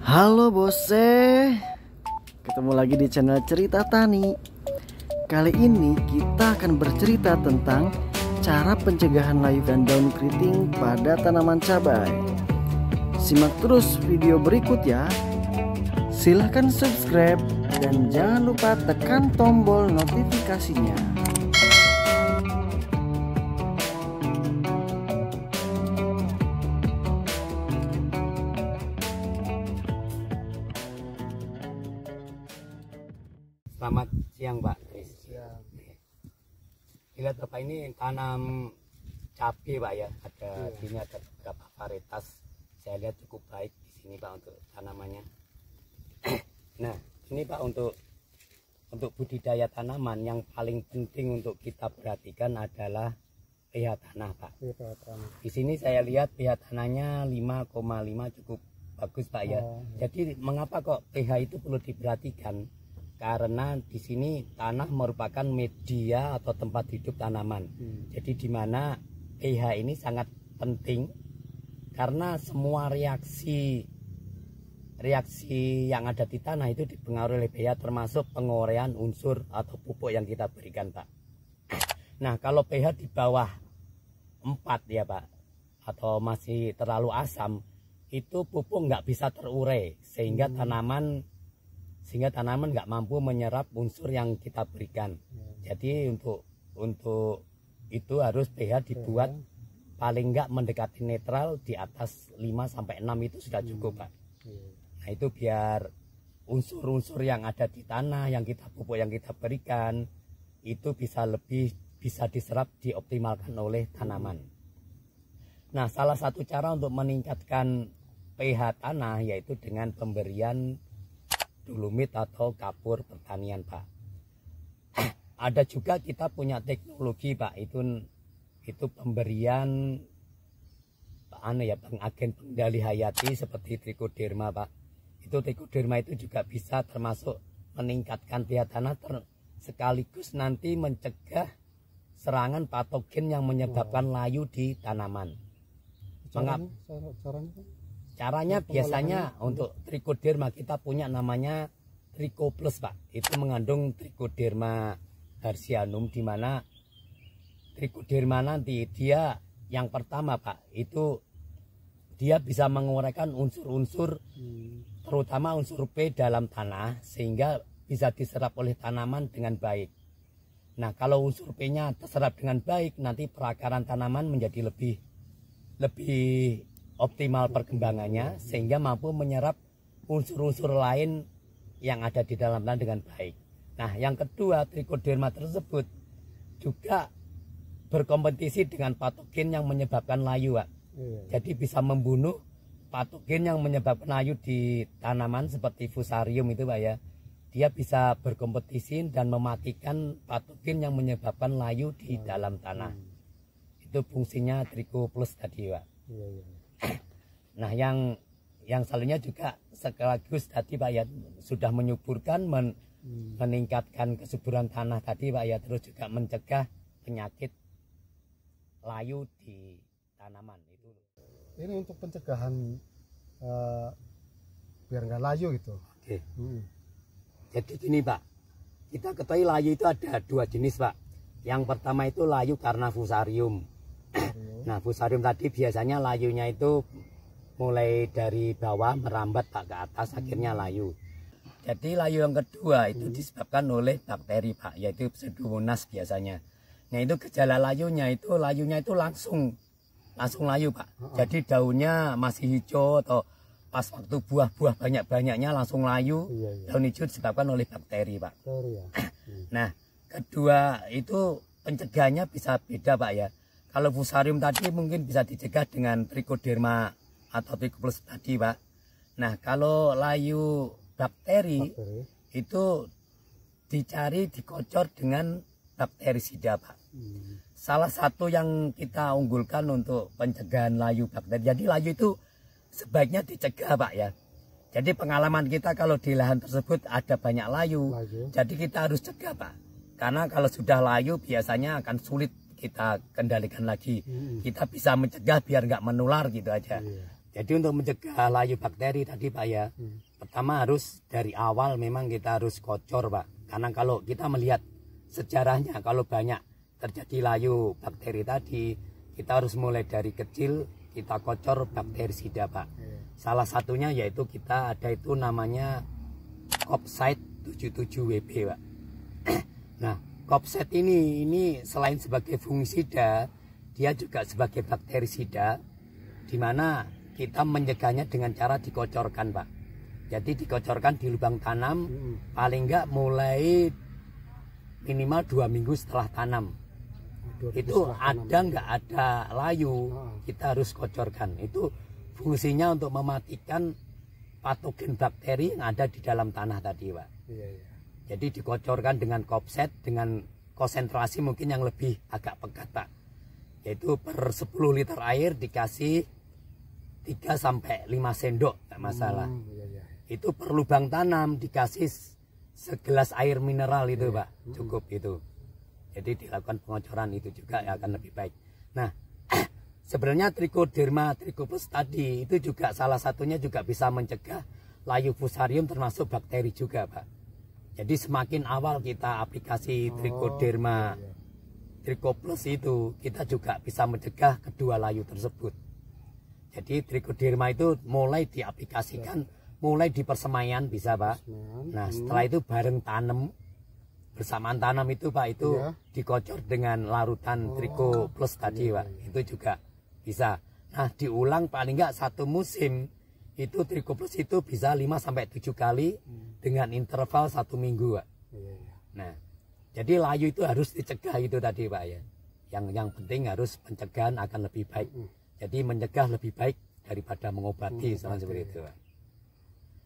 Halo bose, ketemu lagi di channel Cerita Tani. Kali ini kita akan bercerita tentang cara pencegahan layu dan daun keriting pada tanaman cabai. Simak terus video berikut ya. Silahkan subscribe dan jangan lupa tekan tombol notifikasinya. Selamat siang Pak Kris. Lihat Bapak, ini tanam cabai Pak ya. Sini ada beberapa varietas. Saya lihat cukup baik di sini Pak untuk tanamannya. Nah ini Pak, untuk budidaya tanaman yang paling penting untuk kita perhatikan adalah pH tanah Pak. Di sini saya lihat pH tanahnya 5,5 cukup bagus Pak ya. Jadi mengapa kok pH itu perlu diperhatikan? Karena di sini tanah merupakan media atau tempat hidup tanaman. Jadi di mana pH ini sangat penting karena semua reaksi yang ada di tanah itu dipengaruhi oleh pH, termasuk penguraian unsur atau pupuk yang kita berikan Pak. Nah kalau pH di bawah 4 ya Pak, atau masih terlalu asam, itu pupuk nggak bisa terurai sehingga tanaman nggak mampu menyerap unsur yang kita berikan. Jadi untuk itu harus pH dibuat paling nggak mendekati netral, di atas 5-6 itu sudah cukup Pak. Nah itu biar unsur-unsur yang ada di tanah, yang kita pupuk, yang kita berikan itu bisa diserap, dioptimalkan oleh tanaman. Nah salah satu cara untuk meningkatkan pH tanah yaitu dengan pemberian dolomit atau kapur pertanian Pak. Ada juga kita punya teknologi Pak, itu pemberian agen pengendali hayati seperti trichoderma Pak. Itu trichoderma itu juga bisa termasuk meningkatkan pH tanah, sekaligus nanti mencegah serangan patogen yang menyebabkan layu di tanaman. Caranya biasanya untuk trichoderma kita punya namanya Tricho Plus Pak. Itu mengandung Trichoderma Hertzianum, di mana trichoderma nanti dia yang pertama Pak, itu dia bisa menguraikan unsur-unsur terutama unsur P dalam tanah sehingga bisa diserap oleh tanaman dengan baik. Nah kalau unsur P-nya terserap dengan baik, nanti perakaran tanaman menjadi lebih optimal perkembangannya sehingga mampu menyerap unsur-unsur lain yang ada di dalam tanah dengan baik. Nah yang kedua, trichoderma tersebut juga berkompetisi dengan patogen yang menyebabkan layu Pak. Jadi bisa membunuh patogen yang menyebabkan layu di tanaman seperti fusarium itu Pak ya. Dia bisa berkompetisi dan mematikan patogen yang menyebabkan layu di dalam tanah. Itu fungsinya Tricho Plus tadi Pak. Nah yang selanjutnya juga sekaligus tadi Pak ya, sudah menyuburkan, meningkatkan kesuburan tanah tadi Pak ya, terus juga mencegah penyakit layu di tanaman itu. Ini untuk pencegahan biar nggak layu gitu. Oke. Jadi gini Pak, kita ketahui layu itu ada dua jenis Pak. Yang pertama itu layu karena fusarium. Nah fusarium tadi biasanya layunya itu mulai dari bawah merambat Pak ke atas, akhirnya layu. Jadi layu yang kedua itu disebabkan oleh bakteri Pak, yaitu Pseudomonas biasanya. Nah itu gejala layunya itu langsung layu Pak. Jadi daunnya masih hijau atau pas waktu buah-buah banyak-banyaknya langsung layu. Daun hijau disebabkan oleh bakteri Pak. Nah kedua itu pencegahannya bisa beda Pak ya. Kalau fusarium tadi mungkin bisa dicegah dengan trichoderma atau Tricho Plus tadi Pak. Nah kalau layu bakteri itu dikocor dengan bakterisida Pak. Salah satu yang kita unggulkan untuk pencegahan layu bakteri. Jadi layu itu sebaiknya dicegah Pak ya. Jadi pengalaman kita kalau di lahan tersebut ada banyak layu. Jadi kita harus cegah Pak. Karena kalau sudah layu biasanya akan sulit kita kendalikan lagi. Kita bisa mencegah biar nggak menular gitu aja. Jadi untuk mencegah layu bakteri tadi Pak ya, pertama harus dari awal memang kita harus kocor Pak. Karena kalau kita melihat sejarahnya, kalau banyak terjadi layu bakteri tadi, kita harus mulai dari kecil, kita kocor bakterisida Pak. Salah satunya yaitu kita ada itu namanya Kopside 77WB Pak. Nah, Kopside ini selain sebagai fungisida, dia juga sebagai bakterisida, di mana kita mencegahnya dengan cara dikocorkan Pak. Jadi dikocorkan di lubang tanam, paling enggak mulai minimal 2 minggu setelah tanam. Itu ada nggak ada layu, kita harus kocorkan. Itu fungsinya untuk mematikan patogen bakteri yang ada di dalam tanah tadi Pak. Jadi dikocorkan dengan Kopside dengan konsentrasi mungkin yang lebih agak pekat Pak. Yaitu per 10 liter air dikasih 3 sampai 5 sendok, nggak masalah. Itu per lubang tanam dikasih segelas air mineral itu Pak, cukup itu. Jadi dilakukan pengocoran itu juga ya akan lebih baik. Nah, sebenarnya Trichoderma trichoplus tadi itu juga salah satunya juga bisa mencegah layu fusarium termasuk bakteri juga Pak. Jadi semakin awal kita aplikasi Trichoderma trichoplus itu, kita juga bisa mencegah kedua layu tersebut. Jadi Trichoderma itu mulai diaplikasikan, mulai di persemaian bisa Pak. Nah setelah itu bareng tanam, bersamaan tanam itu Pak, itu dikocor dengan larutan Trichoplus tadi Pak. Itu juga bisa. Nah diulang paling enggak 1 musim, itu Trichoplus itu bisa 5-7 kali dengan interval 1 minggu Pak. Nah jadi layu itu harus dicegah itu tadi Pak ya. Yang penting harus pencegahan akan lebih baik. Jadi mencegah lebih baik daripada mengobati, seperti itu Pak.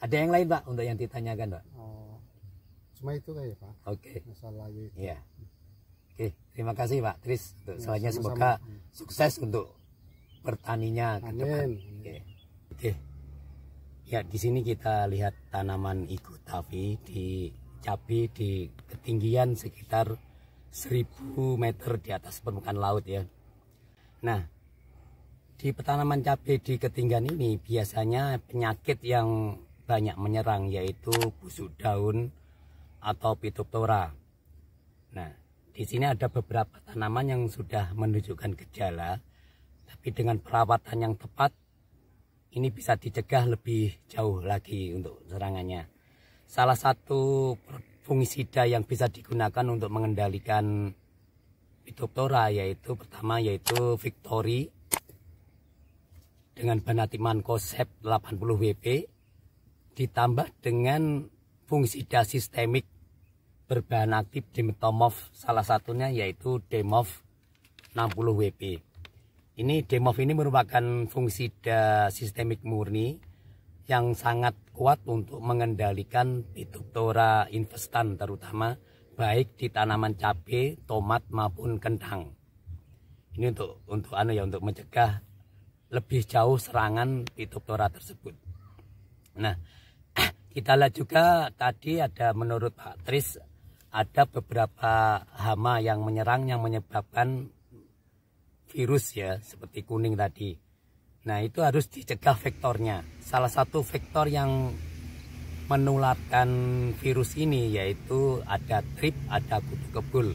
Ada yang lain Pak untuk yang ditanyakan Pak? Cuma itu kayak Pak. Oke. Masalah layu itu. Iya. Oke, terima kasih Pak Tris. Untuk selanjutnya semoga sukses untuk bertaninya ke depan. Oke. Ya di sini kita lihat tanaman Iguatavi di cabai di ketinggian sekitar 1000 meter di atas permukaan laut ya. Nah, di petanaman cabai di ketinggian ini biasanya penyakit yang banyak menyerang yaitu busuk daun atau Phytophthora. Nah, di sini ada beberapa tanaman yang sudah menunjukkan gejala, tapi dengan perawatan yang tepat ini bisa dicegah lebih jauh lagi untuk serangannya. Salah satu fungisida yang bisa digunakan untuk mengendalikan Phytophthora yaitu pertama yaitu Victory dengan Banatip Mancozeb 80 WP ditambah dengan fungisida sistemik berbahan aktif Dimetomorph, salah satunya yaitu Demov 60 WP. Ini Demov ini merupakan fungisida sistemik murni yang sangat kuat untuk mengendalikan Phytophthora infestan terutama baik di tanaman cabai, tomat maupun kentang. Ini untuk mencegah lebih jauh serangan Phytophthora tersebut. Nah, kita lihat juga tadi ada menurut Pak Tris ada beberapa hama yang menyerang yang menyebabkan virus ya seperti kuning tadi. Nah itu harus dicegah vektornya. Salah satu vektor yang menularkan virus ini yaitu ada trip, ada kutu kebul.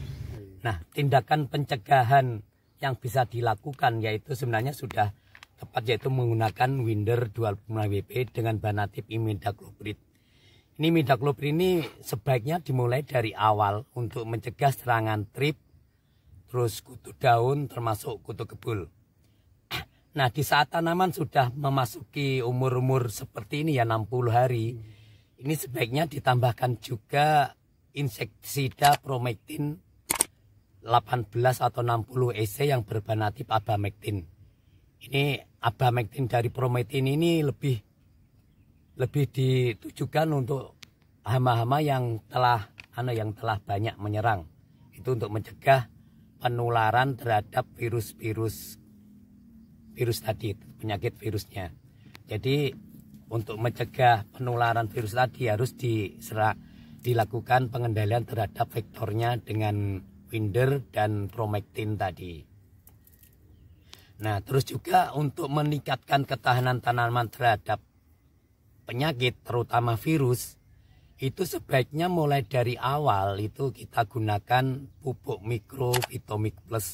Nah tindakan pencegahan yang bisa dilakukan yaitu sebenarnya sudah tepat yaitu menggunakan Winder 25 WP dengan Banatip imidacloprid. Ini imidacloprid ini sebaiknya dimulai dari awal untuk mencegah serangan trip, terus kutu daun termasuk kutu kebul. Nah di saat tanaman sudah memasuki umur-umur seperti ini ya 60 hari, ini sebaiknya ditambahkan juga insektisida Promectin 18 atau 60 EC yang berbanatip Abamectin. Ini Abamectin dari Promectin ini lebih ditujukan untuk hama-hama yang telah banyak menyerang. Itu untuk mencegah penularan terhadap virus tadi, penyakit virusnya. Jadi untuk mencegah penularan virus tadi harus dilakukan pengendalian terhadap vektornya dengan Winder dan Promectin tadi. Nah, terus juga untuk meningkatkan ketahanan tanaman terhadap penyakit, terutama virus, itu sebaiknya mulai dari awal itu kita gunakan pupuk mikro Vitomix Plus.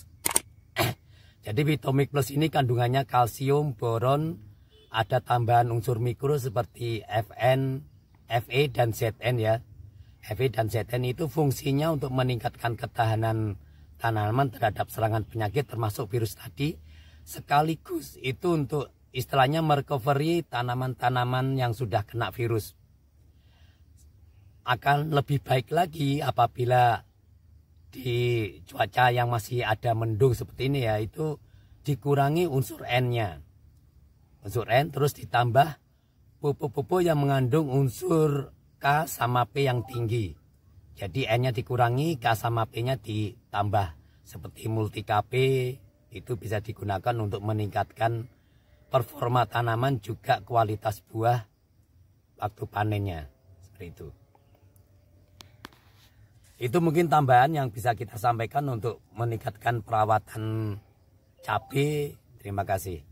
Jadi Vitomix Plus ini kandungannya kalsium, boron, ada tambahan unsur mikro seperti Fn, Fe dan Zn ya. Fe dan Zn itu fungsinya untuk meningkatkan ketahanan tanaman terhadap serangan penyakit termasuk virus tadi. Sekaligus itu untuk istilahnya merecovery tanaman-tanaman yang sudah kena virus. Akan lebih baik lagi apabila di cuaca yang masih ada mendung seperti ini ya, itu dikurangi unsur N-nya. Unsur N terus ditambah pupuk-pupuk yang mengandung unsur K sama P yang tinggi. Jadi N-nya dikurangi, K sama P-nya ditambah. Seperti multi KP itu bisa digunakan untuk meningkatkan performa tanaman juga kualitas buah waktu panennya. Seperti itu. Itu mungkin tambahan yang bisa kita sampaikan untuk meningkatkan perawatan cabai. Terima kasih.